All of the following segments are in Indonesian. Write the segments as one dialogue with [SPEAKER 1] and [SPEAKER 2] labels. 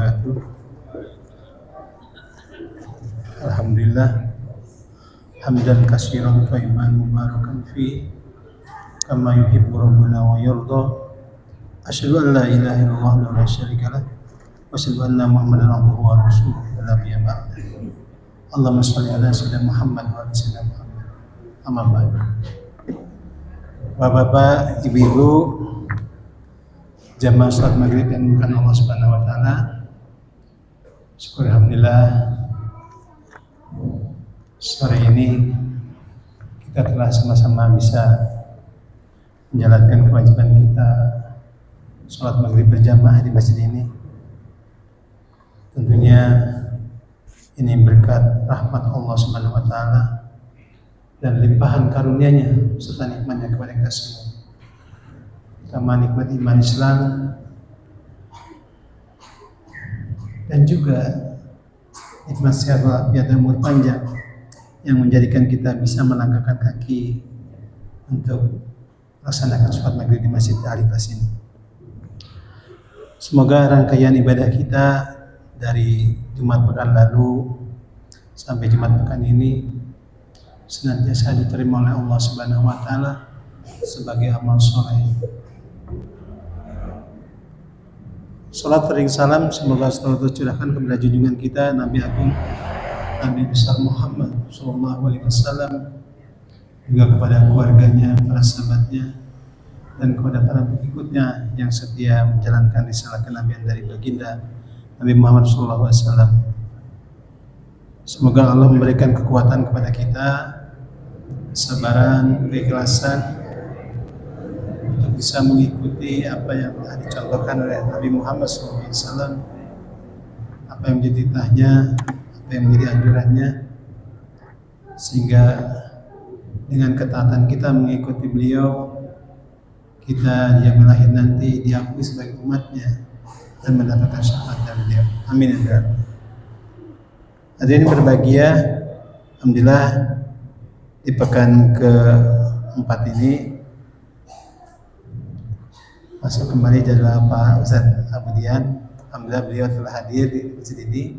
[SPEAKER 1] wabarakatuh. Alhamdulillah, hamdan katsiran thayyiban mubarakan fi kama yuhibbu rabbuna wa yarda. Asyhadu an la ilaha illallah wa la syarika lah wa asyhadu anna Muhammadan abduhu wa rasuluhu la nabiyya ba'da. Allahumma shalli ala sayyidina Muhammad wa ala sayyidina Muhammad. Amma ba'd. Bapak-bapak, ibu-ibu, jamaah salat maghrib yang dimuliakan Allah Subhanahu wa taala. Syukur alhamdulillah sore ini kita telah sama-sama bisa menjalankan kewajiban kita salat maghrib berjamaah di masjid ini. Tentunya ini berkat rahmat Allah Subhanahu wa taala dan limpahan karunia-Nya serta nikmat-Nya kepada kita semua. Pertama, nikmat iman Islam dan juga nikmat sehat walafiat dan umur panjang yang menjadikan kita bisa melangkahkan kaki untuk melaksanakan sholat maghrib di Masjid Al-Ikhlas ini. Semoga rangkaian ibadah kita dari Jumat pekan lalu sampai Jumat pekan ini senantiasa diterima oleh Allah Subhanahu wa taala sebagai amal soleh. Salat ring salam semoga selalu tercurahkan kepada junjungan kita Nabi Agung Nabi besar Muhammad sallallahu alaihi wasallam, juga kepada keluarganya, para sahabatnya, dan kepada para pengikutnya yang setia menjalankan risalah kenabian dari baginda Nabi Muhammad sallallahu alaihi wasallam. Semoga Allah memberikan kekuatan kepada kita, kesabaran, keikhlasan untuk bisa mengikuti apa yang telah dicontohkan oleh Nabi Muhammad SAW, apa yang menjadi titahnya, apa yang menjadi anjurannya, sehingga dengan ketaatan kita mengikuti beliau, kita di yaumil akhir nanti diakui sebagai umatnya dan mendapatkan syafaat dari beliau. Amin ya rabbal alamin. Hadirin berbahagia, alhamdulillah di pekan ke-4 ini masuk kembali adalah Pak Ustadz Abudian. Alhamdulillah beliau telah hadir di masjid ini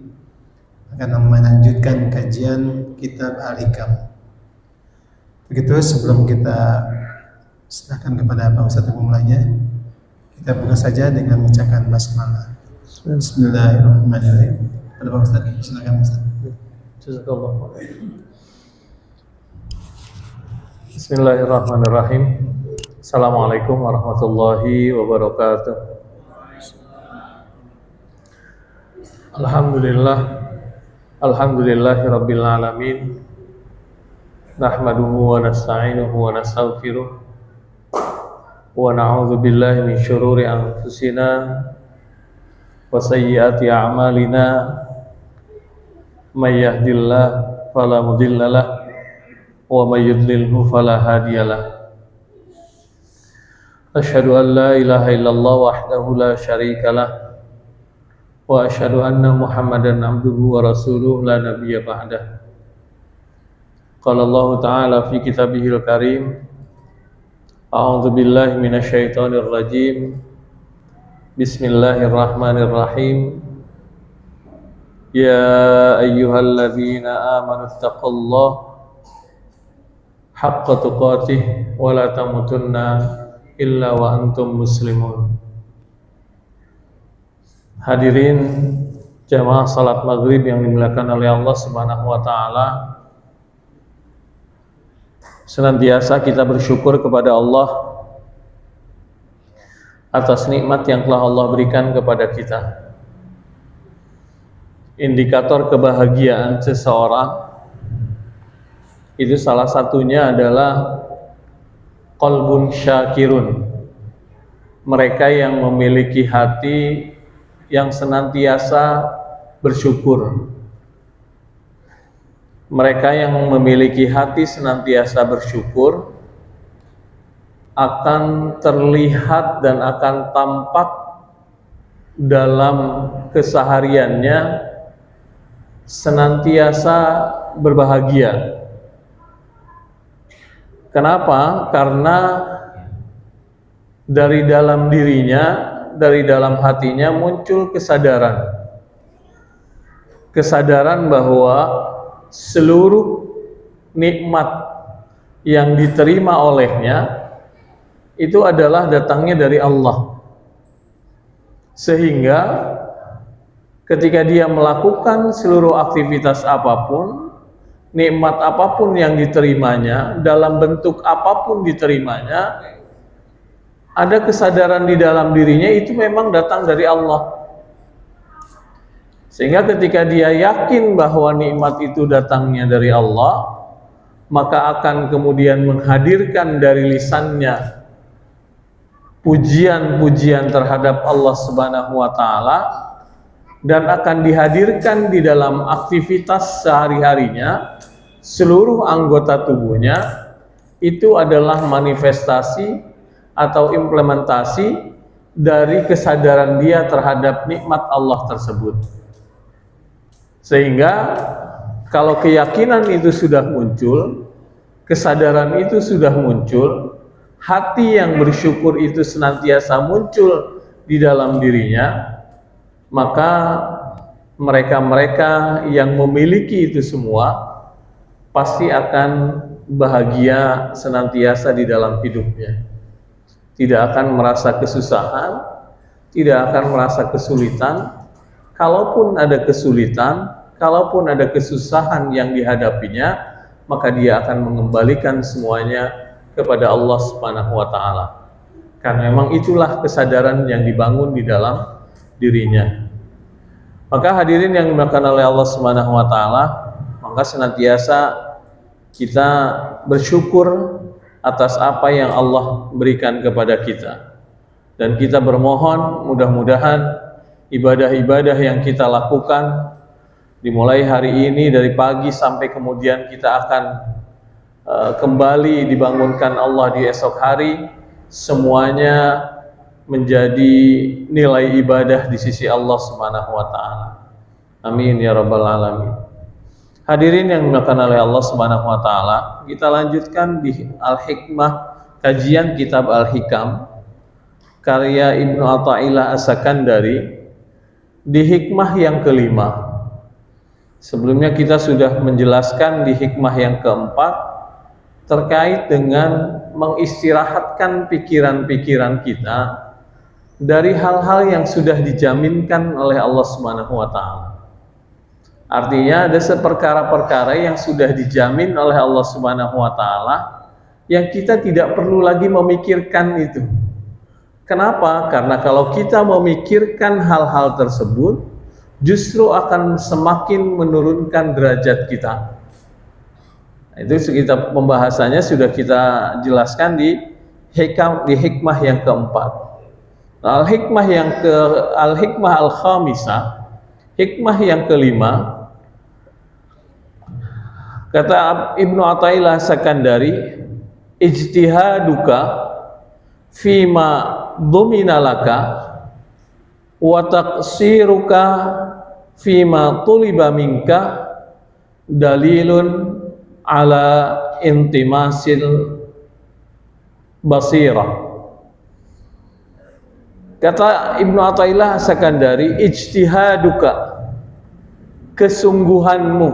[SPEAKER 1] akan melanjutkan kajian kitab Al-Hikam. Begitu, sebelum kita serahkan kepada Pak Ustadz yang memulainya, kita buka saja dengan mengucapkan basmalah. Bismillahirrahmanirrahim. Pada Pak Ustadz, silakan Ustadz.
[SPEAKER 2] Jazakallahu khairan. Bismillahirrahmanirrahim. Assalamualaikum warahmatullahi wabarakatuh. Alhamdulillahirabbil alamin. Nahmaduhu wa nasta'inuhu wa nastaghfiruh. Wa na'udzu billahi min syururi anfusina wa sayyiati a'malina. May yahdihillahu fala mudhillalah wa may yudlilhu fala hadiyalah. Asyhadu an la ilaha illallah wahdahu la syarikalah wa asyhadu anna Muhammadan abduhu wa rasuluhu la nabiyya ba'dah. Qala Allah ta'ala fi kitabihil karim, a'udzu billahi minasyaitonir rajim. Bismillahirrahmanirrahim. Ya ayyuhalladzina amanu taqullaha haqqa tuqatih wa la tamutunna illa wa antum muslimun. Hadirin jamaah salat maghrib yang dimuliakan oleh Allah Subhanahu wa taala, senantiasa kita bersyukur kepada Allah atas nikmat yang telah Allah berikan kepada kita. Indikator kebahagiaan seseorang itu salah satunya adalah qalbun syakirun, mereka yang memiliki hati yang senantiasa bersyukur. Mereka yang memiliki hati senantiasa bersyukur akan terlihat dan akan tampak dalam kesehariannya senantiasa berbahagia. Kenapa? Karena dari dalam dirinya, dari dalam hatinya muncul kesadaran kesadaran bahwa seluruh nikmat yang diterima olehnya itu adalah datangnya dari Allah. Sehingga ketika dia melakukan seluruh aktivitas apapun, nikmat apapun yang diterimanya, dalam bentuk apapun diterimanya, ada kesadaran di dalam dirinya itu memang datang dari Allah. Sehingga ketika dia yakin bahwa nikmat itu datangnya dari Allah, maka akan kemudian menghadirkan dari lisannya pujian-pujian terhadap Allah Subhanahu wa taala, dan akan dihadirkan di dalam aktivitas sehari-harinya. Seluruh anggota tubuhnya itu adalah manifestasi atau implementasi dari kesadaran dia terhadap nikmat Allah tersebut. Sehingga kalau keyakinan itu sudah muncul, kesadaran itu sudah muncul, hati yang bersyukur itu senantiasa muncul di dalam dirinya, maka mereka-mereka yang memiliki itu semua pasti akan bahagia senantiasa di dalam hidupnya. Tidak akan merasa kesusahan, tidak akan merasa kesulitan. Kalaupun ada kesulitan, kalaupun ada kesusahan yang dihadapinya, maka dia akan mengembalikan semuanya kepada Allah Subhanahu wa taala. Karena memang itulah kesadaran yang dibangun di dalam dirinya. Maka hadirin yang dimuliakan oleh Allah Subhanahu wa taala, maka senantiasa kita bersyukur atas apa yang Allah berikan kepada kita. Dan kita bermohon mudah-mudahan ibadah-ibadah yang kita lakukan dimulai hari ini dari pagi sampai kemudian kita akan kembali dibangunkan Allah di esok hari, semuanya menjadi nilai ibadah di sisi Allah Subhanahu wa taala. Amin ya rabbal alamin. Hadirin yang dimuliakan oleh Allah Subhanahu wa taala, kita lanjutkan di Al-Hikmah, kajian kitab Al-Hikam karya Ibnu Athaillah As-Sakandari di hikmah yang kelima. Sebelumnya kita sudah menjelaskan di hikmah yang keempat terkait dengan mengistirahatkan pikiran-pikiran kita dari hal-hal yang sudah dijaminkan oleh Allah Subhanahu wa taala. Artinya ada seperkara-perkara yang sudah dijamin oleh Allah Subhanahu wa taala yang kita tidak perlu lagi memikirkan itu. Kenapa? Karena kalau kita memikirkan hal-hal tersebut, justru akan semakin menurunkan derajat kita. Itu kita pembahasannya sudah kita jelaskan di hikmah yang keempat. Al-hikmah al-khamisah, hikmah yang kelima, kata Ibnu Athaillah Sakandari, ijtihaduka fima dhumina laka wa taqsiruka fima tuliba minka dalilun ala intimasil basirah. Kata Ibnu Athaillah Sakandari, ijtihaduka, kesungguhanmu,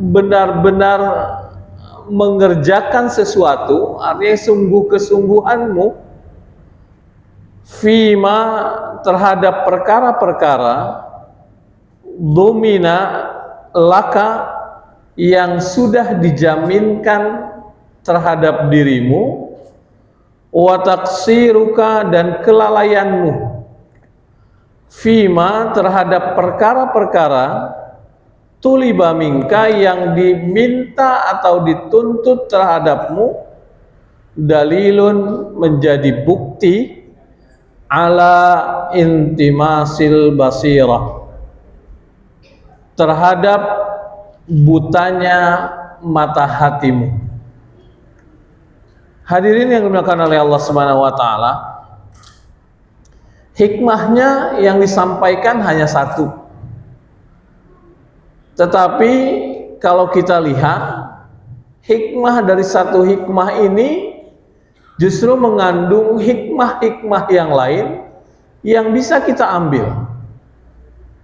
[SPEAKER 2] benar-benar mengerjakan sesuatu, artinya sungguh kesungguhanmu, fima terhadap perkara-perkara, domina laka yang sudah dijaminkan terhadap dirimu, wa taqsiruka dan kelalaianmu, fima terhadap perkara-perkara, tuliba minka yang diminta atau dituntut terhadapmu, dalilun menjadi bukti, ala intimasil basirah, terhadap butanya mata hatimu. Hadirin yang dimuliakan oleh Allah Subhanahu wa taala, hikmahnya yang disampaikan hanya satu. Tetapi kalau kita lihat hikmah dari satu hikmah ini justru mengandung hikmah-hikmah yang lain yang bisa kita ambil,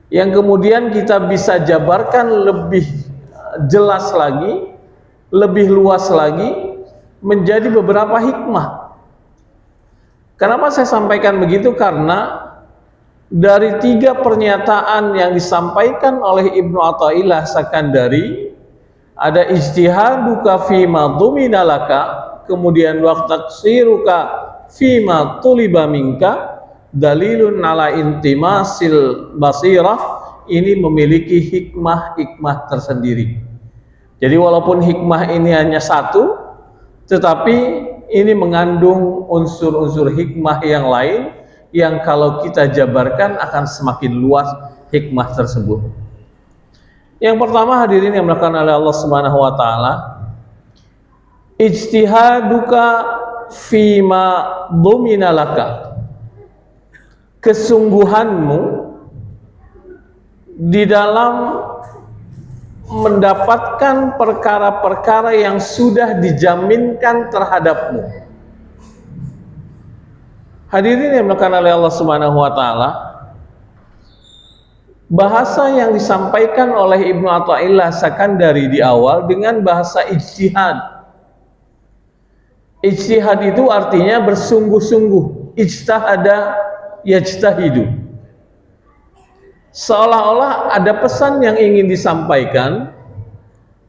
[SPEAKER 2] yang kemudian kita bisa jabarkan lebih jelas lagi, lebih luas lagi menjadi beberapa hikmah. Kenapa saya sampaikan begitu? Karena dari 3 pernyataan yang disampaikan oleh Ibnu Athaillah Sakandari, ada ijtihaduka fima dhumina laka, kemudian wa taqsiruka fima tuliba minka, dalilun ala intimasil basirah. Ini memiliki hikmah-hikmah tersendiri. Jadi walaupun hikmah ini hanya satu, tetapi ini mengandung unsur-unsur hikmah yang lain yang kalau kita jabarkan akan semakin luas hikmah tersebut. Yang pertama, hadirin yang dimuliakan oleh Allah Subhanahu wa taala, ijtihaduka fima dhumina laka. Kesungguhanmu di dalam mendapatkan perkara-perkara yang sudah dijaminkan terhadapmu. Hadirin yang dimuliakan oleh Allah Subhanahu wa taala, bahasa yang disampaikan oleh Ibnu Athaillah Sakandari di awal dengan bahasa ijtihad. Ijtihad itu artinya bersungguh-sungguh. Ijtahada yajtahidu. Seolah-olah ada pesan yang ingin disampaikan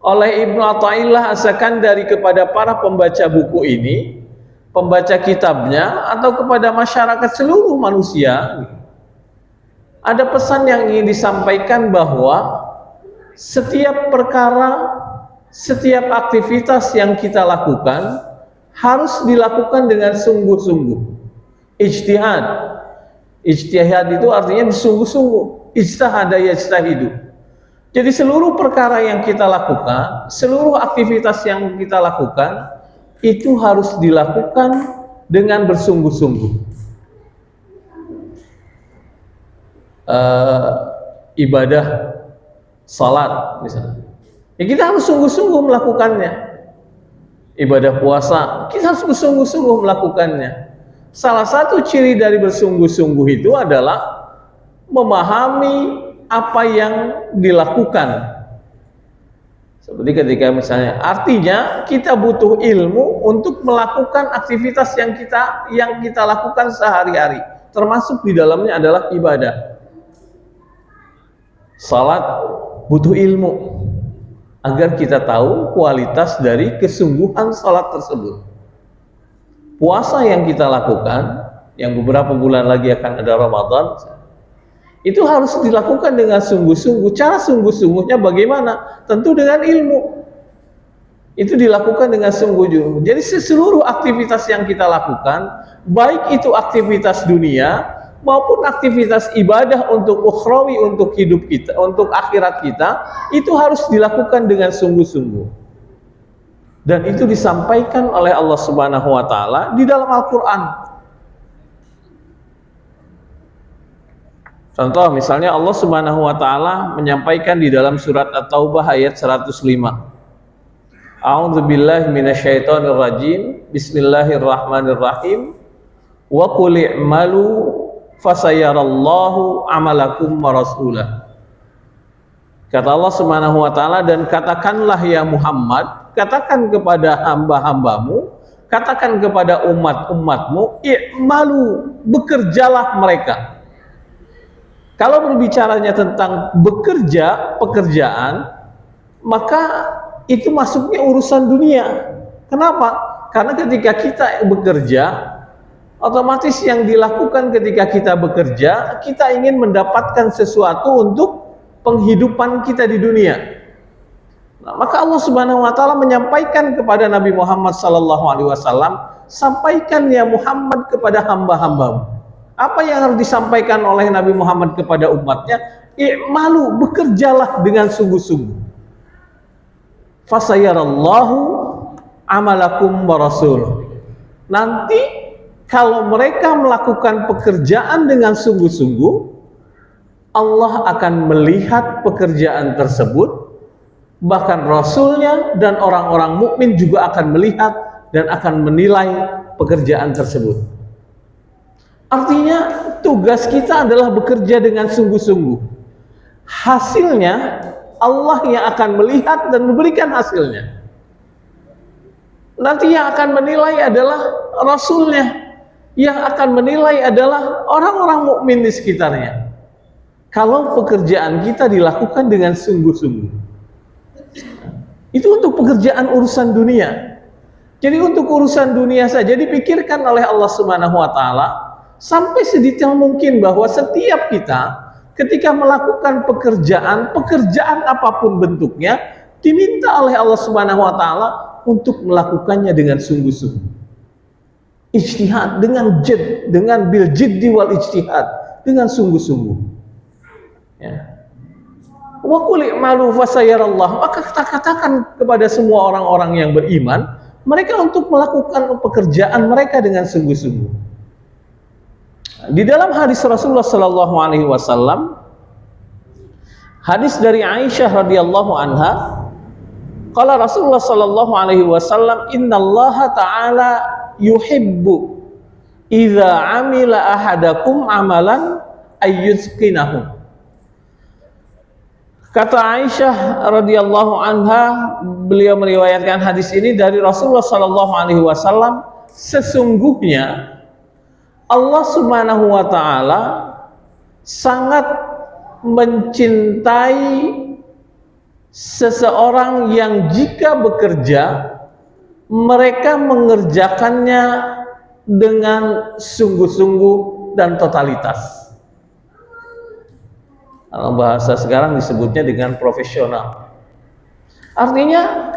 [SPEAKER 2] oleh Ibnu Athaillah Sakandari kepada para pembaca buku ini, pembaca kitabnya, atau kepada masyarakat seluruh manusia. Ada pesan yang ingin disampaikan bahwa setiap perkara, setiap aktivitas yang kita lakukan harus dilakukan dengan sungguh-sungguh. Ijtihad. Ijtihad itu artinya bersungguh-sungguh. Ijtahada yajtahidu. Jadi seluruh perkara yang kita lakukan, seluruh aktivitas yang kita lakukan, itu harus dilakukan dengan bersungguh-sungguh. Ibadah salat misalnya, ya kita harus sungguh-sungguh melakukannya. Ibadah puasa, kita harus bersungguh-sungguh melakukannya. Salah satu ciri dari bersungguh-sungguh itu adalah memahami apa yang dilakukan. Seperti ketika misalnya, artinya kita butuh ilmu untuk melakukan aktivitas yang kita lakukan sehari-hari, termasuk di dalamnya adalah ibadah. Salat butuh ilmu agar kita tahu kualitas dari kesungguhan salat tersebut. Puasa yang kita lakukan, yang beberapa bulan lagi akan ada Ramadan, itu harus dilakukan dengan sungguh-sungguh. Cara sungguh-sungguhnya bagaimana? Tentu dengan ilmu. Itu dilakukan dengan sungguh-sungguh. Jadi seluruh aktivitas yang kita lakukan, baik itu aktivitas dunia maupun aktivitas ibadah untuk ukhrawi, untuk hidup kita, untuk akhirat kita, itu harus dilakukan dengan sungguh-sungguh. Dan itu disampaikan oleh Allah Subhanahu wa taala di dalam Al-Qur'an. Contoh misalnya Allah Subhanahu wa taala menyampaikan di dalam surat At-Taubah ayat 105. A'udzubillahi minasyaitonir rajim. Bismillahirrahmanirrahim. Wa qul i'malu fasayarallahu amalakum wa rasulah. Kata Allah Subhanahu wa taala, dan katakanlah ya Muhammad, katakan kepada hamba-hambamu, katakan kepada umat-umatmu, i'malu, bekerjalah mereka. Kalau berbicaranya tentang bekerja, pekerjaan, maka itu masuknya urusan dunia. Kenapa? Karena ketika kita bekerja, otomatis yang dilakukan ketika kita bekerja, kita ingin mendapatkan sesuatu untuk penghidupan kita di dunia. Nah, maka Allah Subhanahu wa taala menyampaikan kepada Nabi Muhammad SAW, sampaikan ya Muhammad kepada hamba-hambamu. Apa yang harus disampaikan oleh Nabi Muhammad kepada umatnya? I'malu, bekerjalah dengan sungguh-sungguh. Fasayarallahu amalakum wa rasuluh. Nanti kalau mereka melakukan pekerjaan dengan sungguh-sungguh, Allah akan melihat pekerjaan tersebut, bahkan Rasulnya dan orang-orang mukmin juga akan melihat dan akan menilai pekerjaan tersebut. Artinya tugas kita adalah bekerja dengan sungguh-sungguh. Hasilnya Allah yang akan melihat dan memberikan hasilnya. Nanti yang akan menilai adalah Rasulnya, yang akan menilai adalah orang-orang mukmin di sekitarnya. Kalau pekerjaan kita dilakukan dengan sungguh-sungguh, itu untuk pekerjaan urusan dunia. Jadi untuk urusan dunia saja dipikirkan oleh Allah Subhanahu wa taala sampai sedetail mungkin bahwa setiap kita ketika melakukan pekerjaan apapun bentuknya diminta oleh Allah Subhanahu wa taala untuk melakukannya dengan sungguh-sungguh. Ijtihad dengan bil jiddi wal ijtihad, dengan sungguh-sungguh. Ya. Wa qul i'malu fasayarallah, maka kita katakan kepada semua orang-orang yang beriman, mereka untuk melakukan pekerjaan mereka dengan sungguh-sungguh. Di dalam hadis Rasulullah sallallahu alaihi wasallam, hadis dari Aisyah radhiyallahu anha, qala Rasulullah sallallahu alaihi wasallam, innallaha ta'ala yuhibbu idza amila ahadakum amalan ayyutqinahu. Kata Aisyah radhiyallahu anha, beliau meriwayatkan hadis ini dari Rasulullah sallallahu alaihi wasallam, sesungguhnya Allah Subhanahu wa taala sangat mencintai seseorang yang jika bekerja mereka mengerjakannya dengan sungguh-sungguh dan totalitas. Dalam bahasa sekarang disebutnya dengan profesional. Artinya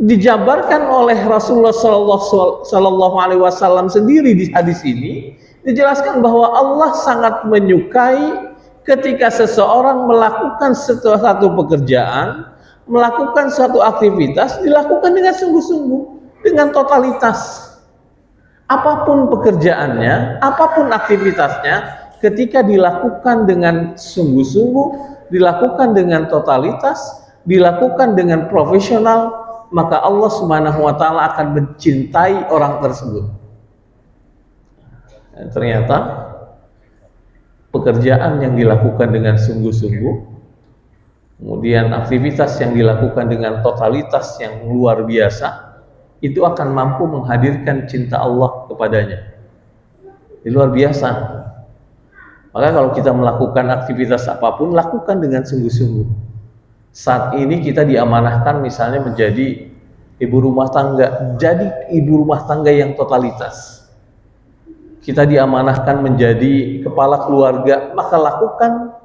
[SPEAKER 2] dijabarkan oleh Rasulullah Sallallahu Alaihi Wasallam sendiri di hadis ini, dijelaskan bahwa Allah sangat menyukai ketika seseorang melakukan satu pekerjaan, melakukan suatu aktivitas dilakukan dengan sungguh-sungguh, dengan totalitas. Apapun pekerjaannya, apapun aktivitasnya, ketika dilakukan dengan sungguh-sungguh, dilakukan dengan totalitas, dilakukan dengan profesional, maka Allah Subhanahu wa taala akan mencintai orang tersebut. Dan ternyata pekerjaan yang dilakukan dengan sungguh-sungguh, kemudian aktivitas yang dilakukan dengan totalitas yang luar biasa, itu akan mampu menghadirkan cinta Allah kepadanya. Ini luar biasa. Maka kalau kita melakukan aktivitas apapun, lakukan dengan sungguh-sungguh. Saat ini kita diamanahkan misalnya menjadi ibu rumah tangga, jadi ibu rumah tangga yang totalitas. Kita diamanahkan menjadi kepala keluarga, maka lakukan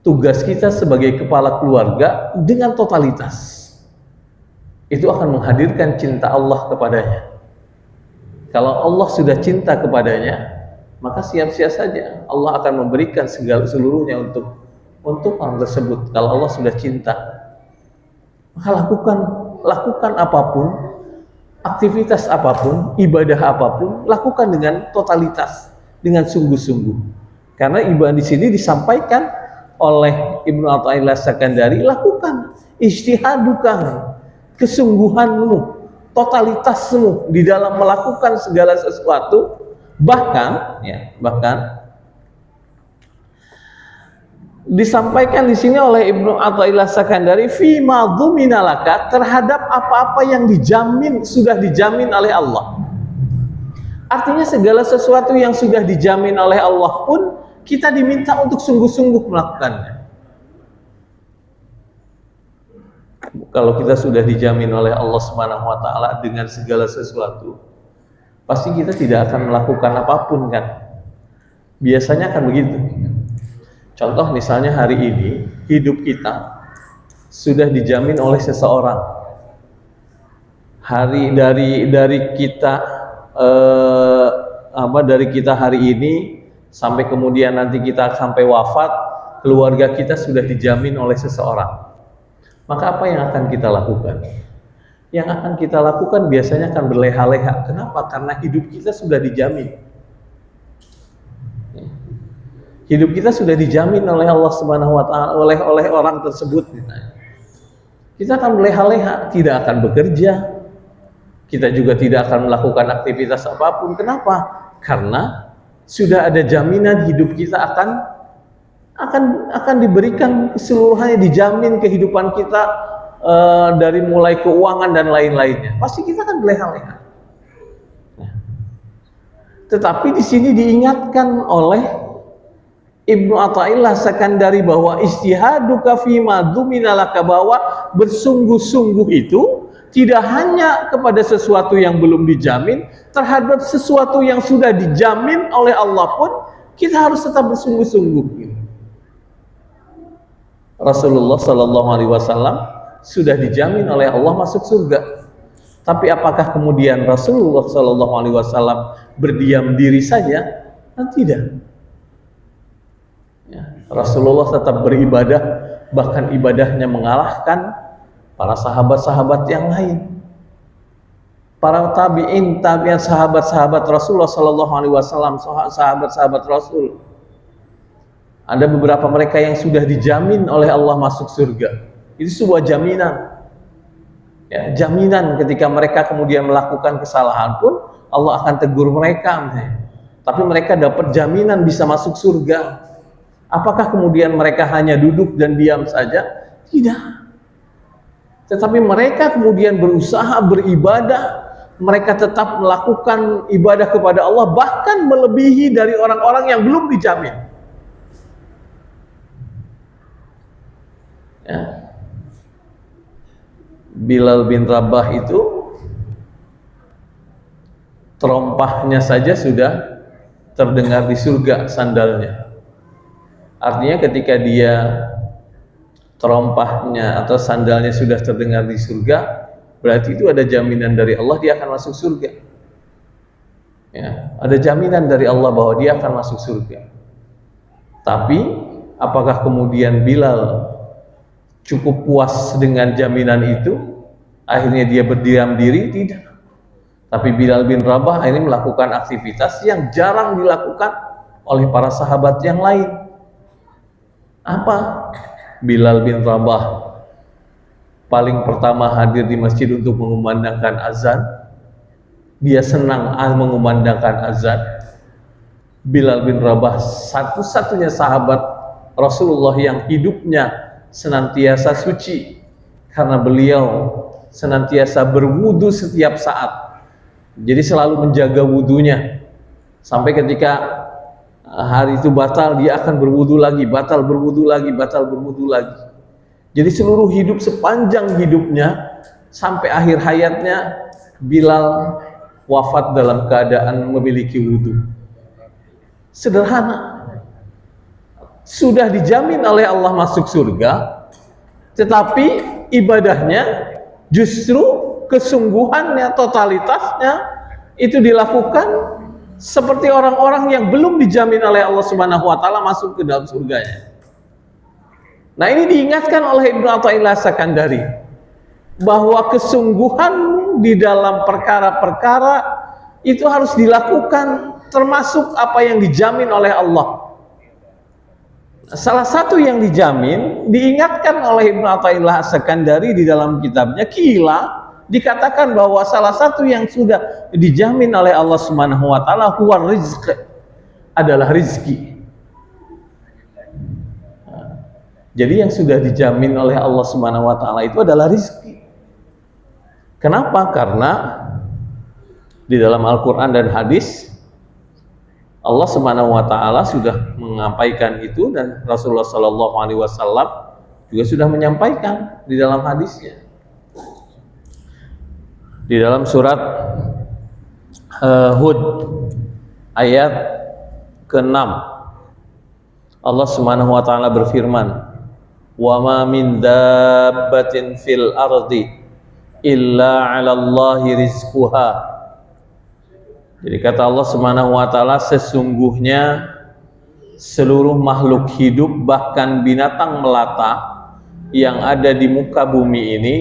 [SPEAKER 2] tugas kita sebagai kepala keluarga dengan totalitas. Itu akan menghadirkan cinta Allah kepadanya. Kalau Allah sudah cinta kepadanya, maka siap-siap saja Allah akan memberikan seluruhnya untuk orang tersebut. Kalau Allah sudah cinta, maka lakukan apapun, aktivitas apapun, ibadah apapun, lakukan dengan totalitas, dengan sungguh-sungguh. Karena ibadah di sini disampaikan oleh Ibnu Athaillah Sakandari, lakukan ijtihadukan, kesungguhanmu, totalitasmu di dalam melakukan segala sesuatu, bahkan disampaikan di sini oleh Ibnu Athaillah Sakandari, fi ma dhumina laka, terhadap apa-apa yang sudah dijamin oleh Allah. Artinya segala sesuatu yang sudah dijamin oleh Allah pun kita diminta untuk sungguh-sungguh melakukannya. Kalau kita sudah dijamin oleh Allah Subhanahu wa taala dengan segala sesuatu, pasti kita tidak akan melakukan apapun kan. Biasanya kan begitu. Contoh misalnya hari ini hidup kita sudah dijamin oleh seseorang. Dari kita hari ini sampai kemudian nanti kita sampai wafat, keluarga kita sudah dijamin oleh seseorang. Maka apa yang akan kita lakukan? Yang akan kita lakukan biasanya akan berleha-leha. Kenapa? Karena hidup kita sudah dijamin. Hidup kita sudah dijamin oleh Allah Subhanahu wa taala, oleh orang tersebut. Kita akan berleha-leha, tidak akan bekerja. Kita juga tidak akan melakukan aktivitas apapun. Kenapa? Karena sudah ada jaminan hidup kita akan diberikan keseluruhannya, dijamin kehidupan kita dari mulai keuangan dan lain-lainnya. Pasti kita akan berleha-leha. Tetapi di sini diingatkan oleh Ibnu Athaillah Sakandari bahwa istihaduka fima dzumina laka, bahwa bersungguh-sungguh itu tidak hanya kepada sesuatu yang belum dijamin, terhadap sesuatu yang sudah dijamin oleh Allah pun kita harus tetap bersungguh-sungguh. Rasulullah Shallallahu Alaihi Wasallam sudah dijamin oleh Allah masuk surga. Tapi apakah kemudian Rasulullah Shallallahu Alaihi Wasallam berdiam diri saja? Tidak. Ya, Rasulullah tetap beribadah, bahkan ibadahnya mengalahkan para sahabat-sahabat yang lain. Para tabi'in, sahabat-sahabat Rasulullah Shallallahu Alaihi Wasallam, sahabat-sahabat Rasul. Ada beberapa mereka yang sudah dijamin oleh Allah masuk surga. Itu sebuah jaminan. Ya, jaminan ketika mereka kemudian melakukan kesalahan pun Allah akan tegur mereka. Tapi mereka dapat jaminan bisa masuk surga. Apakah kemudian mereka hanya duduk dan diam saja? Tidak. Tetapi mereka kemudian berusaha beribadah. Mereka tetap melakukan ibadah kepada Allah, bahkan melebihi dari orang-orang yang belum dijamin. Ya. Bilal bin Rabah itu terompahnya saja sudah terdengar di surga sandalnya. Artinya ketika dia terompahnya atau sandalnya sudah terdengar di surga, berarti itu ada jaminan dari Allah dia akan masuk surga. Ya, ada jaminan dari Allah bahwa dia akan masuk surga. Tapi apakah kemudian Bilal cukup puas dengan jaminan itu, akhirnya dia berdiam diri? Tidak. Tapi Bilal bin Rabah ini melakukan aktivitas yang jarang dilakukan oleh para sahabat yang lain. Apa? Bilal bin Rabah paling pertama hadir di masjid untuk mengumandangkan azan. Dia senang mengumandangkan azan. Bilal bin Rabah satu-satunya sahabat Rasulullah yang hidupnya senantiasa suci, karena beliau senantiasa berwudu setiap saat. Jadi selalu menjaga wudunya, sampai ketika hari itu batal, dia akan berwudu lagi, batal berwudu lagi, batal berwudu lagi. Jadi seluruh hidup, sepanjang hidupnya sampai akhir hayatnya, Bilal wafat dalam keadaan memiliki wudu. Sederhana. Sudah dijamin oleh Allah masuk surga, tetapi ibadahnya justru kesungguhannya, totalitasnya itu dilakukan seperti orang-orang yang belum dijamin oleh Allah Subhanahu wa taala masuk ke dalam surganya. Nah, ini diingatkan oleh Ibnu Athaillah Sakandari bahwa kesungguhan di dalam perkara-perkara itu harus dilakukan, termasuk apa yang dijamin oleh Allah. Salah satu yang dijamin, diingatkan oleh Ibnu Athaillah Sakandari di dalam kitabnya Qila, dikatakan bahwa salah satu yang sudah dijamin oleh Allah Subhanahu wa taala huwa rizq, adalah rizki. Jadi yang sudah dijamin oleh Allah Subhanahu wa taala itu adalah rizki. Kenapa? Karena di dalam Al-Qur'an dan hadis Allah Subhanahu wa taala sudah menyampaikan itu, dan Rasulullah Shallallahu Alaihi Wasallam juga sudah menyampaikan di dalam hadisnya. Di dalam surat Hud ayat ke-6, Allah Subhanahu wa taala berfirman, "Wa ma min dabbatin fil ardi illa 'alallahi rizquha." Jadi kata Allah Subhanahu wa taala, sesungguhnya seluruh makhluk hidup, bahkan binatang melata yang ada di muka bumi ini,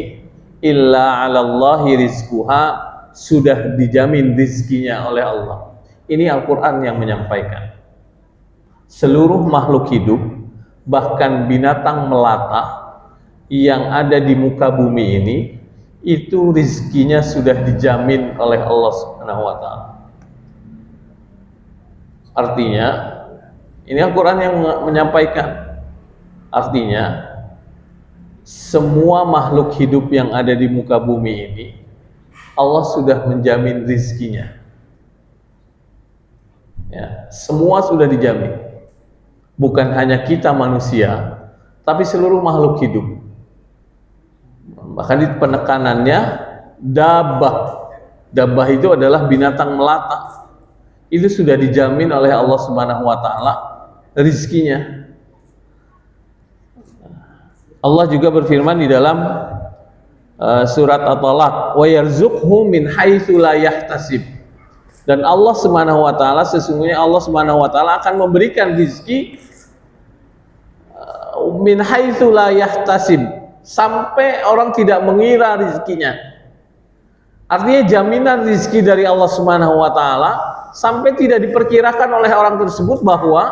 [SPEAKER 2] illa 'alallahi rizquha, sudah dijamin rizkinya oleh Allah. Ini Al-Qur'an yang menyampaikan. Seluruh makhluk hidup, bahkan binatang melata yang ada di muka bumi ini, itu rizkinya sudah dijamin oleh Allah Subhanahu wa taala. Artinya, ini Al-Quran yang menyampaikan. Artinya, semua makhluk hidup yang ada di muka bumi ini, Allah sudah menjamin rizkinya. Ya, semua sudah dijamin. Bukan hanya kita manusia, tapi seluruh makhluk hidup. Bahkan di penekanannya, dabbah. Dabbah itu adalah binatang melata. Itu sudah dijamin oleh Allah Subhanahu wa taala rizkinya. Allah juga berfirman di dalam surat At-Talaq, "Wa yarzuqhu min haitsu la yahtasib." Dan Allah Subhanahu wa taala, sesungguhnya Allah Subhanahu wa taala akan memberikan rizki min haitsu la yahtasib, sampai orang tidak mengira rizkinya. Artinya jaminan rizki dari Allah Subhanahu wa taala sampai tidak diperkirakan oleh orang tersebut bahwa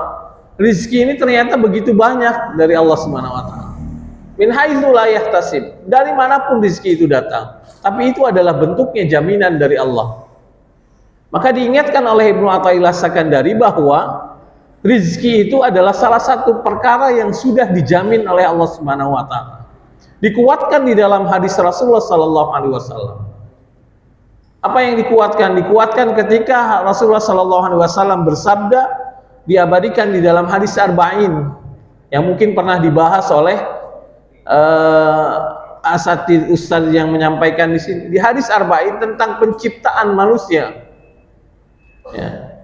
[SPEAKER 2] rizki ini ternyata begitu banyak dari Allah Subhanahu wa taala. Min haitsu la yahtasib, dari manapun rizki itu datang, tapi itu adalah bentuknya jaminan dari Allah. Maka diingatkan oleh Ibnu Athaillah Sakandari bahwa rizki itu adalah salah satu perkara yang sudah dijamin oleh Allah Subhanahu wa taala. Dikuatkan di dalam hadis Rasulullah sallallahu alaihi wasallam. Apa yang dikuatkan? Dikuatkan ketika Rasulullah sallallahu alaihi wasallam bersabda, diabadikan di dalam hadis Arba'in yang mungkin pernah dibahas oleh asatidz ustaz yang menyampaikan di sini. Di hadis Arba'in tentang penciptaan manusia. Ya.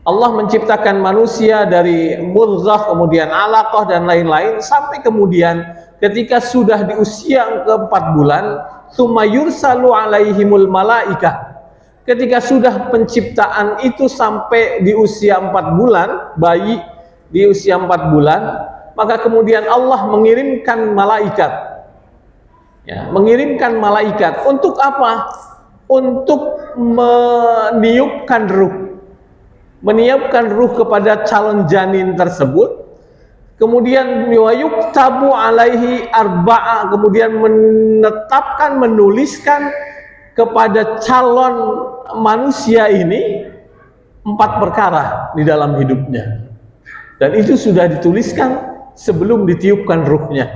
[SPEAKER 2] Allah menciptakan manusia dari mudghah, kemudian alaqah dan lain-lain, sampai kemudian ketika sudah di usia ke-4 bulan, tsumma yursalu alaihimul malaikah. Ketika sudah penciptaan itu sampai di usia 4 bulan, bayi di usia 4 bulan, maka kemudian Allah mengirimkan malaikat. Ya, mengirimkan malaikat untuk apa? Untuk meniupkan ruh. Meniupkan ruh kepada calon janin tersebut. Kemudian yuktabu alaihi arba'a, kemudian menetapkan, menuliskan kepada calon manusia ini 4 perkara di dalam hidupnya. Dan itu sudah dituliskan sebelum ditiupkan ruhnya.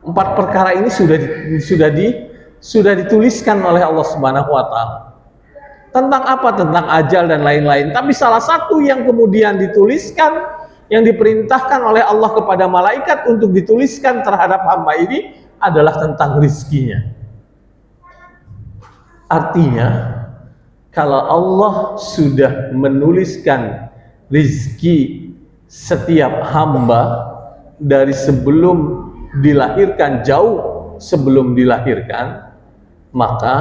[SPEAKER 2] 4 perkara ini sudah dituliskan oleh Allah Subhanahu wa taala. Tentang apa? Tentang ajal dan lain-lain. Tapi salah satu yang kemudian dituliskan, yang diperintahkan oleh Allah kepada malaikat untuk dituliskan terhadap hamba ini adalah tentang rizkinya. Artinya, kalau Allah sudah menuliskan rizki setiap hamba dari sebelum dilahirkan, jauh sebelum dilahirkan, maka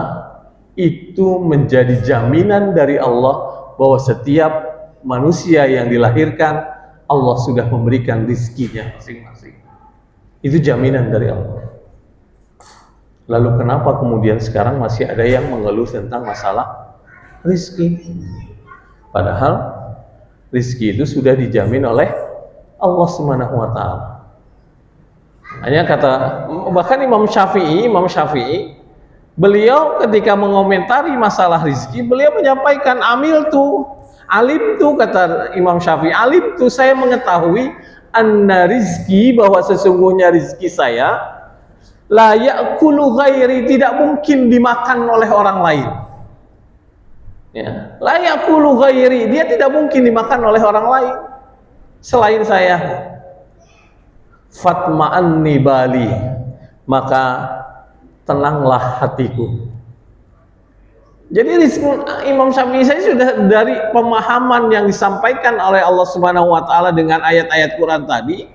[SPEAKER 2] itu menjadi jaminan dari Allah bahwa setiap manusia yang dilahirkan, Allah sudah memberikan rizkinya masing-masing. Itu jaminan dari Allah. Lalu kenapa kemudian sekarang masih ada yang mengeluh tentang masalah rizki? Padahal rizki itu sudah dijamin oleh Allah Subhanahu wa taala. Hanya kata bahkan Imam Syafi'i, beliau ketika mengomentari masalah rizki, beliau menyampaikan alim tu, kata Imam Syafi'i, alim tu, saya mengetahui anna rizki, bahwa sesungguhnya rizki saya la ya'kulu ghairi, tidak mungkin dimakan oleh orang lain. Ya, la ya'kulu ghairi, dia tidak mungkin dimakan oleh orang lain selain saya. Fatma'anni bali, maka tenanglah hatiku. Jadi Imam Syafi'i saya sudah dari pemahaman yang disampaikan oleh Allah Subhanahu wa taala dengan ayat-ayat Quran tadi,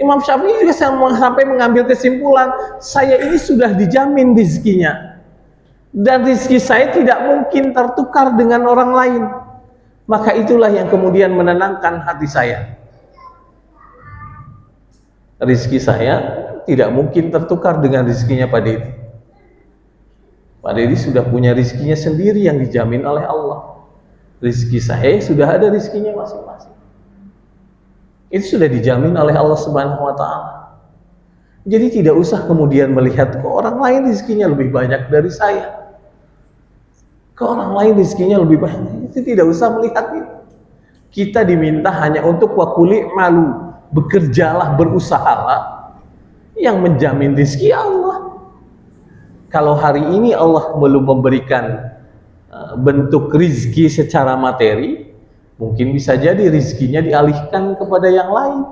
[SPEAKER 2] Imam Syafi'i juga sampai mengambil kesimpulan, saya ini sudah dijamin rizkinya. Dan rizki saya tidak mungkin tertukar dengan orang lain. Maka itulah yang kemudian menenangkan hati saya. Rizki saya tidak mungkin tertukar dengan rizkinya Pak Dedi. Pak Dedi sudah punya rizkinya sendiri yang dijamin oleh Allah. Rizki saya sudah ada rizkinya masing-masing. Itu sudah dijamin oleh Allah Subhanahu wa taala. Jadi tidak usah kemudian melihat ke orang lain rizkinya lebih banyak dari saya. Ke orang lain rizkinya lebih banyak. Itu tidak usah melihat itu. Kita diminta hanya untuk wakuli malu, bekerjalah, berusahalah. Yang menjamin rizki Allah. Kalau hari ini Allah belum memberikan bentuk rizki secara materi, mungkin bisa jadi rizkinya dialihkan kepada yang lain.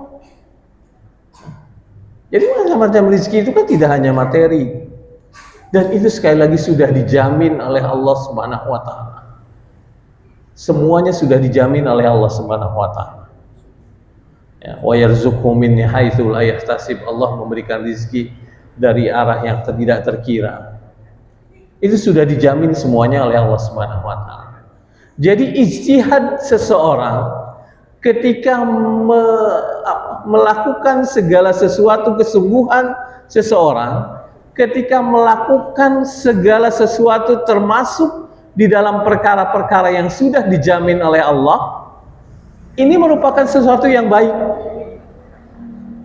[SPEAKER 2] Jadi macam-macam rizki itu kan tidak hanya materi, dan itu sekali lagi sudah dijamin oleh Allah Subhanahu wa Ta'ala. Semuanya sudah dijamin oleh Allah Subhanahu wa Ta'ala. Ya, wa yarzuqhu min haitsu la yahtasib. Allah memberikan rizki dari arah yang tidak terkira. Itu sudah dijamin semuanya oleh Allah Subhanahu wa Ta'ala. Jadi ijtihad seseorang ketika melakukan segala sesuatu, kesungguhan seseorang ketika melakukan segala sesuatu termasuk di dalam perkara-perkara yang sudah dijamin oleh Allah, ini merupakan sesuatu yang baik.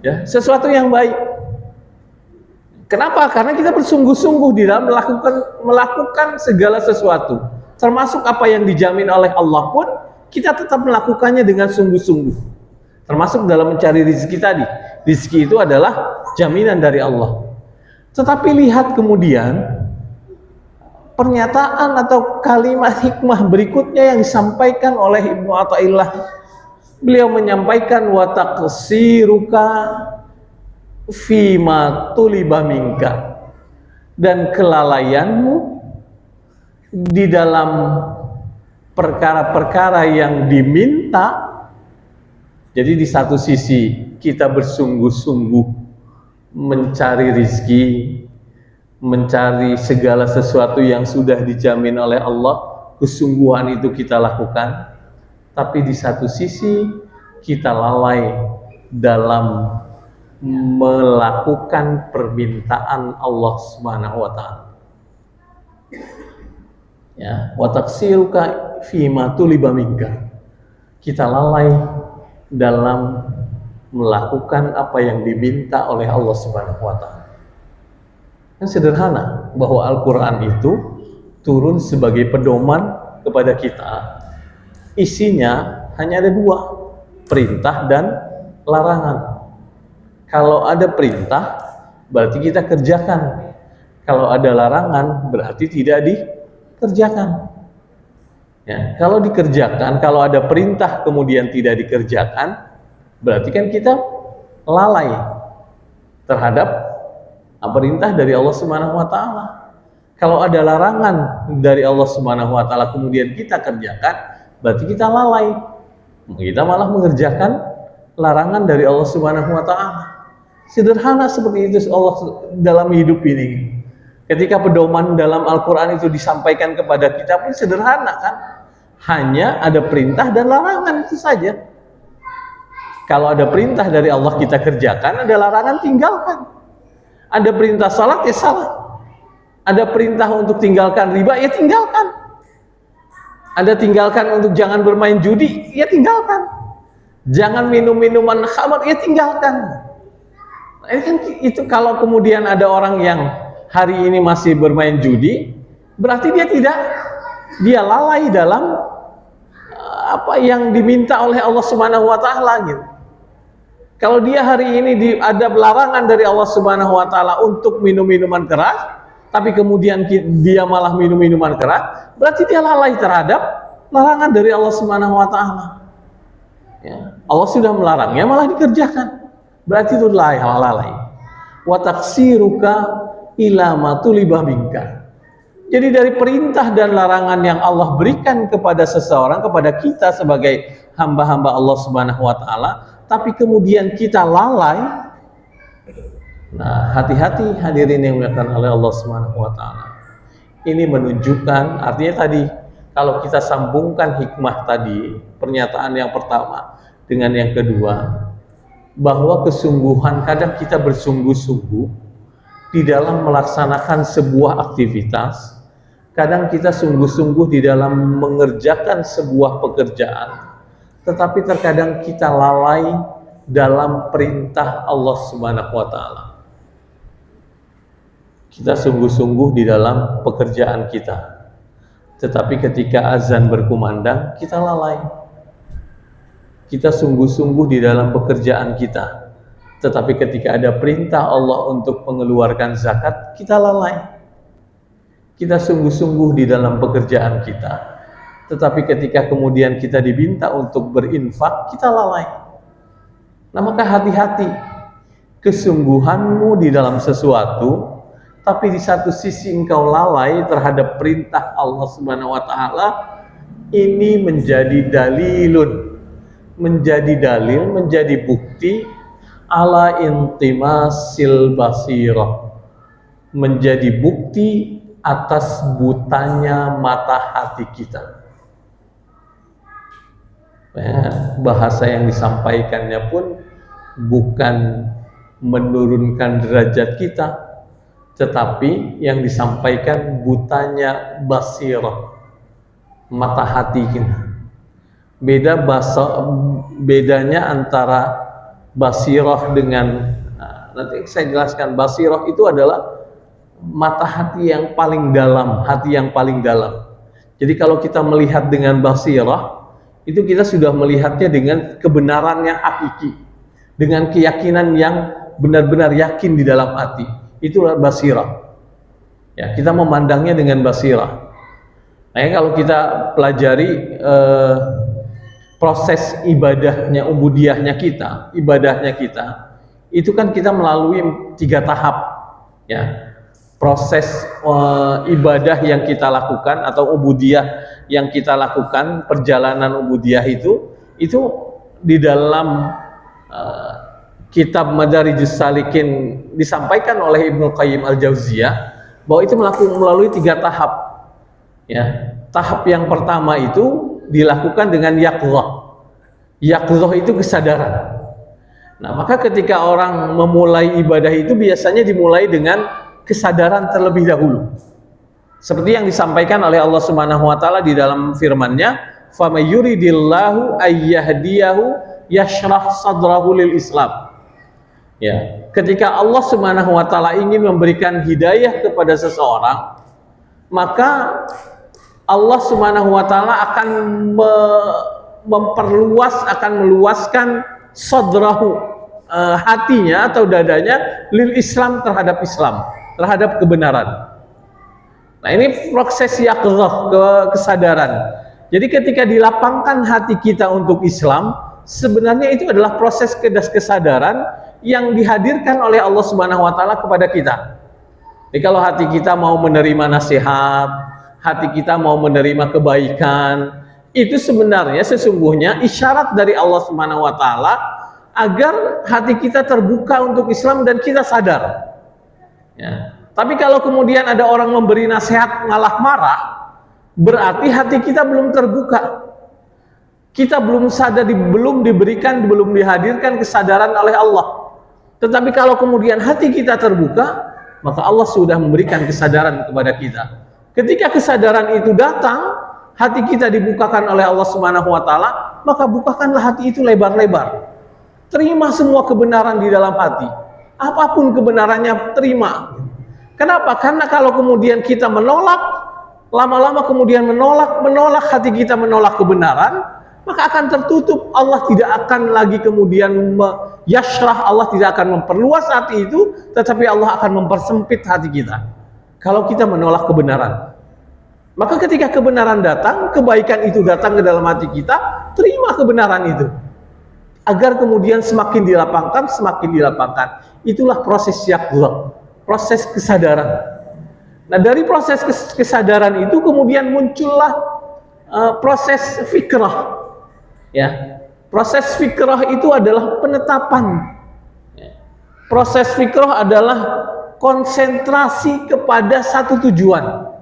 [SPEAKER 2] Ya, sesuatu yang baik. Kenapa? Karena kita bersungguh-sungguh di dalam melakukan segala sesuatu, termasuk apa yang dijamin oleh Allah pun kita tetap melakukannya dengan sungguh-sungguh. Termasuk dalam mencari rezeki tadi. Rezeki itu adalah jaminan dari Allah. Tetapi lihat kemudian pernyataan atau kalimat hikmah berikutnya yang disampaikan oleh Ibnu Athaillah. Beliau menyampaikan wa taqsiruka fima tuliba minka, dan kelalaianmu di dalam perkara-perkara yang diminta. Jadi di satu sisi kita bersungguh-sungguh mencari rizki, mencari segala sesuatu yang sudah dijamin oleh Allah, kesungguhan itu kita lakukan. Tapi di satu sisi kita lalai dalam melakukan permintaan Allah Subhanahu wa Ta'ala. Ya, wa taqsiruka fima tuliba minka. Kita lalai dalam melakukan apa yang diminta oleh Allah Subhanahu wa Ta'ala. Kan sederhana bahwa Al-Qur'an itu turun sebagai pedoman kepada kita. Isinya hanya ada dua, perintah dan larangan. Kalau ada perintah berarti kita kerjakan. Kalau ada larangan berarti tidak dikerjakan. Ya, kalau dikerjakan, kalau ada perintah kemudian tidak dikerjakan, berarti kan kita lalai terhadap perintah dari Allah Subhanahu wa Ta'ala. Kalau ada larangan dari Allah Subhanahu wa Ta'ala kemudian kita kerjakan, berarti kita lalai. Kita malah mengerjakan larangan dari Allah Subhanahu wa Ta'ala. Sederhana seperti itu Allah dalam hidup ini. Ketika pedoman dalam Al-Quran itu disampaikan kepada kita pun sederhana kan? Hanya ada perintah dan larangan, itu saja. Kalau ada perintah dari Allah kita kerjakan, ada larangan tinggalkan. Ada perintah salat ya salat. Ada perintah untuk tinggalkan riba ya tinggalkan. Ada tinggalkan untuk jangan bermain judi ya tinggalkan. Jangan minum minuman khamar ya tinggalkan. Itu kalau kemudian ada orang yang hari ini masih bermain judi, berarti dia lalai dalam apa yang diminta oleh Allah Subhanahu wa Ta'ala gitu. Kalau dia hari ini ada larangan dari Allah Subhanahu wa Ta'ala untuk minum minuman keras, tapi kemudian dia malah minum minuman keras, berarti dia lalai terhadap larangan dari Allah Subhanahu wa Ta'ala. Ya, Allah sudah melarangnya malah dikerjakan. Berarti itu lalai. Wa taqsiruka ila ma tuliba minka. Jadi dari perintah dan larangan yang Allah berikan kepada seseorang, kepada kita sebagai hamba-hamba Allah Subhanahu wa Ta'ala, tapi kemudian kita lalai. Nah, hati-hati hadirin yang dimuliakan oleh Allah Subhanahu wa Ta'ala. Ini menunjukkan, artinya tadi kalau kita sambungkan hikmah tadi, pernyataan yang pertama dengan yang kedua, bahwa kesungguhan, kadang kita bersungguh-sungguh di dalam melaksanakan sebuah aktivitas, kadang kita sungguh-sungguh di dalam mengerjakan sebuah pekerjaan, tetapi terkadang kita lalai dalam perintah Allah Subhanahu wa Ta'ala. Kita sungguh-sungguh di dalam pekerjaan kita, tetapi ketika azan berkumandang kita lalai. kita sungguh-sungguh di dalam pekerjaan kita. Tetapi ketika ada perintah Allah untuk mengeluarkan zakat, kita lalai. Kita sungguh-sungguh di dalam pekerjaan kita. Tetapi ketika kemudian kita diminta untuk berinfak, kita lalai. Nah, maka hati-hati. Kesungguhanmu di dalam sesuatu, tapi di satu sisi engkau lalai terhadap perintah Allah Subhanahu wa taala, ini menjadi dalilun, menjadi dalil, menjadi bukti ala intimasil basirah, menjadi bukti atas butanya mata hati kita. Bahasa yang disampaikannya pun bukan menurunkan derajat kita, tetapi yang disampaikan butanya basirah, mata hati kita. Bedanya antara basirah dengan, nanti saya jelaskan, basirah itu adalah mata hati yang paling dalam, hati yang paling dalam. Jadi kalau kita melihat dengan basirah, itu kita sudah melihatnya dengan kebenaran yang hakiki, dengan keyakinan yang benar-benar yakin di dalam hati. Itulah basirah. Ya, kita memandangnya dengan basirah. Nah, kalau kita pelajari proses ibadahnya, ubudiyahnya kita, ibadahnya kita, itu kan kita melalui 3 tahap. Ya, proses ibadah yang kita lakukan atau ubudiyah yang kita lakukan, perjalanan ubudiyah itu di dalam kitab Madarijus Salikin disampaikan oleh Ibnu Qayyim Al-Jauziyah bahwa itu melalui 3 tahap. Ya, tahap yang pertama itu dilakukan dengan yaqzah. Yaqzah itu kesadaran. Nah, maka ketika orang memulai ibadah itu biasanya dimulai dengan kesadaran terlebih dahulu. Seperti yang disampaikan oleh Allah Subhanahu wa taala di dalam firman-Nya, "Faman yuridillahu ayyahdiyahu yashrah sadrahu lil Islam." Ya, ketika Allah Subhanahu wa taala ingin memberikan hidayah kepada seseorang, maka Allah Subhanahu wa taala akan akan meluaskan sadrahu, hatinya atau dadanya, lil Islam, terhadap Islam, terhadap kebenaran. Nah, ini proses yaqzah, kesadaran. Jadi ketika dilapangkan hati kita untuk Islam, sebenarnya itu adalah proses kesadaran yang dihadirkan oleh Allah Subhanahu wa taala kepada kita. Jadi kalau hati kita mau menerima nasihat, hati kita mau menerima kebaikan, itu sebenarnya sesungguhnya isyarat dari Allah Subhanahu wa taala agar hati kita terbuka untuk Islam dan kita sadar. Ya. Tapi kalau kemudian ada orang memberi nasihat malah marah, berarti hati kita belum terbuka. Kita belum sadar, belum dihadirkan kesadaran oleh Allah. Tetapi kalau kemudian hati kita terbuka, maka Allah sudah memberikan kesadaran kepada kita. Ketika kesadaran itu datang, hati kita dibukakan oleh Allah Subhanahu wa taala, maka bukakanlah hati itu lebar-lebar. Terima semua kebenaran di dalam hati. Apapun kebenarannya, terima. Kenapa? Karena kalau kemudian kita menolak, lama-lama kemudian menolak hati kita, menolak kebenaran, maka akan tertutup. Allah tidak akan lagi kemudian yashrah, Allah tidak akan memperluas hati itu, tetapi Allah akan mempersempit hati kita kalau kita menolak kebenaran. Maka ketika kebenaran datang, kebaikan itu datang ke dalam hati kita, terima kebenaran itu agar kemudian semakin dilapangkan. Itulah proses yaqzah, proses kesadaran. Nah, dari proses kesadaran itu kemudian muncullah proses fikrah. Ya, proses fikrah itu adalah penetapan. Proses fikrah adalah konsentrasi kepada satu tujuan.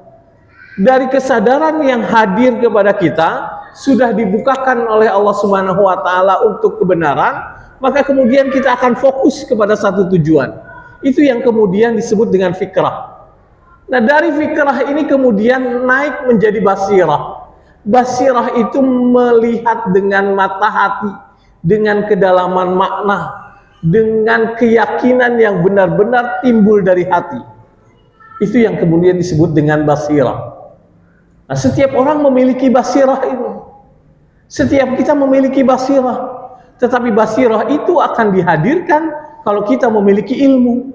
[SPEAKER 2] Dari kesadaran yang hadir kepada kita, sudah dibukakan oleh Allah Subhanahu wa taala untuk kebenaran, maka kemudian kita akan fokus kepada satu tujuan. Itu yang kemudian disebut dengan fikrah. Nah, dari fikrah ini kemudian naik menjadi basirah. Basirah itu melihat dengan mata hati, dengan kedalaman makna, dengan keyakinan yang benar-benar timbul dari hati. Itu yang kemudian disebut dengan basirah. Nah, setiap orang memiliki basirah itu. Setiap kita memiliki basirah, tetapi basirah itu akan dihadirkan kalau kita memiliki ilmu.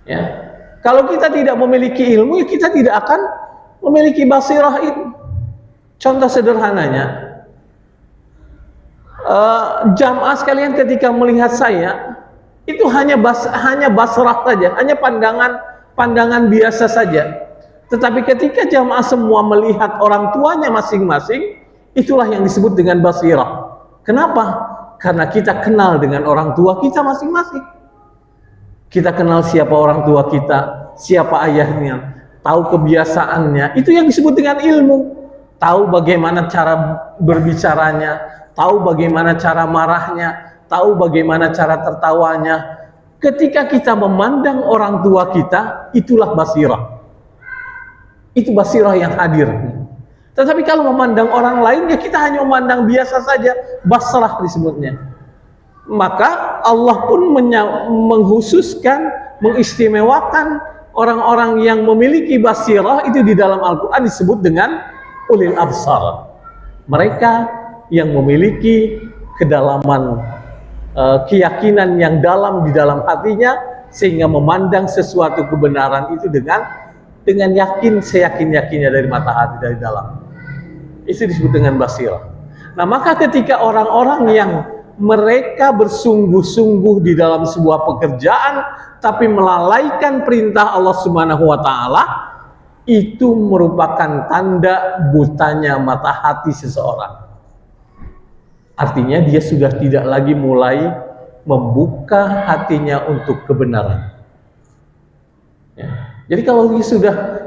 [SPEAKER 2] Ya. Kalau kita tidak memiliki ilmu, kita tidak akan memiliki basirah itu. Contoh sederhananya, jamaah sekalian ketika melihat saya, itu hanya basrah saja, hanya pandangan biasa saja. Tetapi ketika jamaah semua melihat orang tuanya masing-masing, itulah yang disebut dengan basirah. Kenapa? Karena kita kenal dengan orang tua kita masing-masing. Kita kenal siapa orang tua kita, siapa ayahnya, tahu kebiasaannya. Itu yang disebut dengan ilmu. Tahu bagaimana cara berbicaranya, tahu bagaimana cara marahnya, tahu bagaimana cara tertawanya. Ketika kita memandang orang tua kita, itulah basirah. Itu basirah yang hadir. Tetapi kalau memandang orang lain, ya kita hanya memandang biasa saja, basrah disebutnya. Maka Allah pun menghususkan, mengistimewakan orang-orang yang memiliki basirah itu di dalam Al-Quran disebut dengan ulil absar. Mereka yang memiliki kedalaman keyakinan yang dalam di dalam hatinya, sehingga memandang sesuatu kebenaran itu dengan yakin, seyakin-yakinnya dari mata hati, dari dalam. Itu disebut dengan basirah. Nah, maka ketika orang-orang yang mereka bersungguh-sungguh di dalam sebuah pekerjaan tapi melalaikan perintah Allah Subhanahu wa taala, itu merupakan tanda butanya mata hati seseorang. Artinya dia sudah tidak lagi mulai membuka hatinya untuk kebenaran. Ya. Jadi kalau dia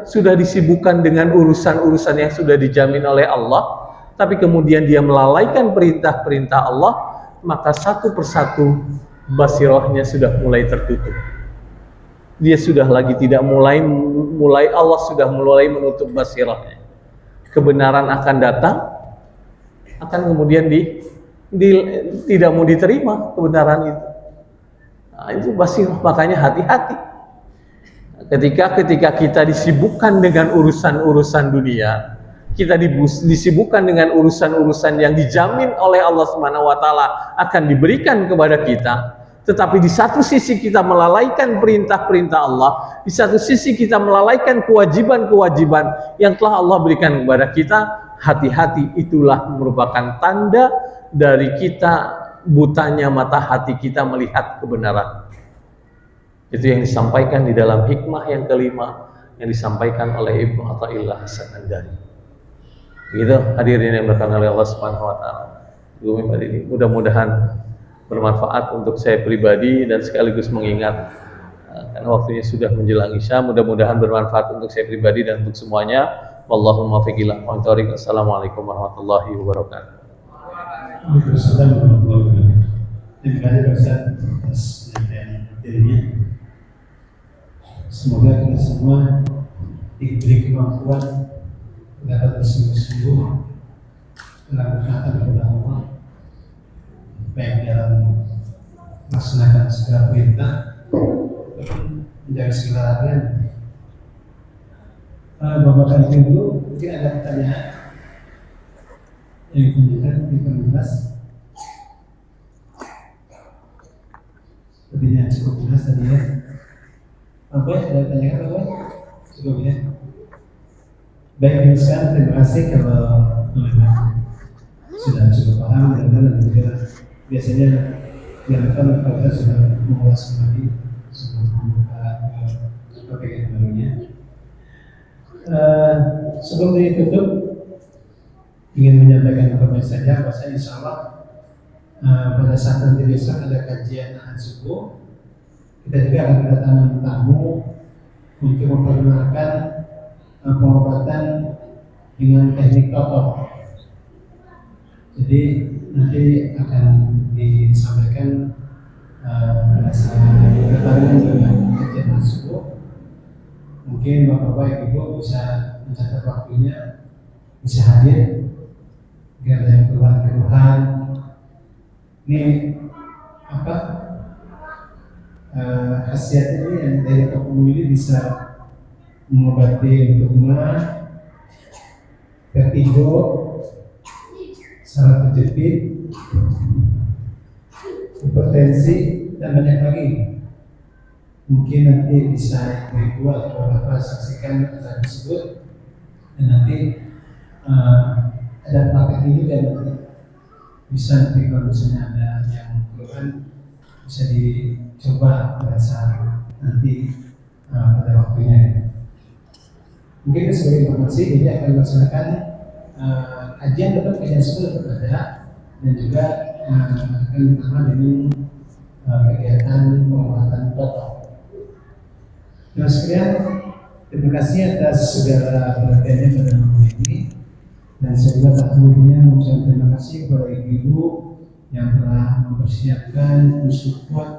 [SPEAKER 2] sudah disibukkan dengan urusan-urusan yang sudah dijamin oleh Allah, tapi kemudian dia melalaikan perintah-perintah Allah, maka satu persatu basirahnya sudah mulai tertutup. Dia sudah lagi tidak mulai Allah sudah mulai menutup basirahnya. Kebenaran akan datang, akan kemudian tidak mau diterima kebenaran itu. Nah, itu basirah, makanya hati-hati. Ketika kita disibukkan dengan urusan-urusan dunia, kita disibukkan dengan urusan-urusan yang dijamin oleh Allah Subhanahu wa taala akan diberikan kepada kita, tetapi di satu sisi kita melalaikan perintah-perintah Allah, di satu sisi kita melalaikan kewajiban-kewajiban yang telah Allah berikan kepada kita, hati-hati, itulah merupakan tanda dari kita butanya mata hati kita melihat kebenaran. Itu yang disampaikan di dalam hikmah yang kelima yang disampaikan oleh Ibnu Athaillah As-Sakandari. Begitu hadirin yang berkenan oleh Allah Subhanahu wa taala. Mudah-mudahan bermanfaat untuk saya pribadi dan sekaligus mengingat karena waktunya sudah menjelang Isya, mudah-mudahan bermanfaat untuk saya pribadi dan untuk semuanya. Wallahumma fiqillah wa tariq. Assalamualaikum warahmatullahi wabarakatuh.
[SPEAKER 1] Waalaikumsalam warahmatullahi wabarakatuh. Terima kasih atas penyampaiannya. Semoga kita semua diberi kemampuan dapat bersungguh-sungguh dalam ketaatan kepada Allah, baik dalam melaksanakan segala perintah ataupun menjaga segala larangan. Bapak kali dulu mungkin ada pertanyaan yang ditunjukkan di kelas. Sepertinya cukup jelas tadi ya. Apa ada pertanyaan apa? Cukup ya. Baik, sekarang terima kasih kalau sudah cukup paham dan juga biasanya dilakukan kalau kita sudah mengulas kembali sebelum membuka topik yang barunya. Sebelum ditutup, ingin menyampaikan informasi saja bahwa insya Allah pada saat nanti besok ada kajian ahad subuh, kita juga akan kedatangan tamu untuk memperkenalkan pengobatan dengan teknik totok. Jadi nanti akan disampaikan pada saat pertarungan dengan kajian ahad subuh. Mungkin Bapak Ibu bisa mencatat waktunya, bisa hadir, agar ada yang keluhan-keluhan. Ini apa? Khasiat ini yang dari tokoh ini bisa mengobati untuk vertigo, saraf kejepit, hipertensi, dan banyak lagi. Mungkin nanti bisa Ibu atau Bapak saksikan acara tersebut, dan nanti ada prakteknya juga nanti. Bisa nanti kalau misalnya ada yang keluhan bisa dicoba pada saat nanti pada waktunya. Mungkin sebagai informasi, jadi akan melaksanakan kajian tetap kajian sebelum ada, dan juga akan ditambah dengan kegiatan pengobatan total. Nah sekalian, terima kasih atas segala perhatiannya pada malam ini, dan saya juga tak hentinya mengucapkan terima kasih kepada ibu-ibu yang telah mempersiapkan mensupport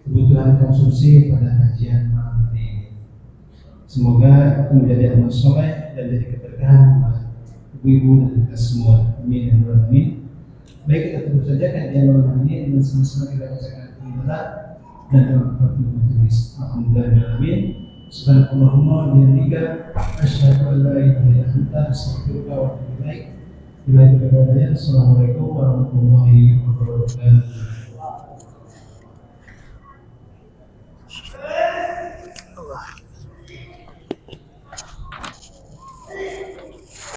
[SPEAKER 1] kebutuhan konsumsi pada kajian malam ini. Semoga itu menjadi amal soleh dan jadi keberkahan buat ibu-ibu dan kita semua. Amin dan amin. Baik, kita tentu saja kajian malam ini dengan sama-sama kita bacakan alhamdulillah dan doa majelis. Alhamdulillah. Subhanallahumma bihamdika asyhadu an la ilaha illa anta astaghfiruka wa atubu ilaik. Assalamualaikum warahmatullahi wabarakatuh.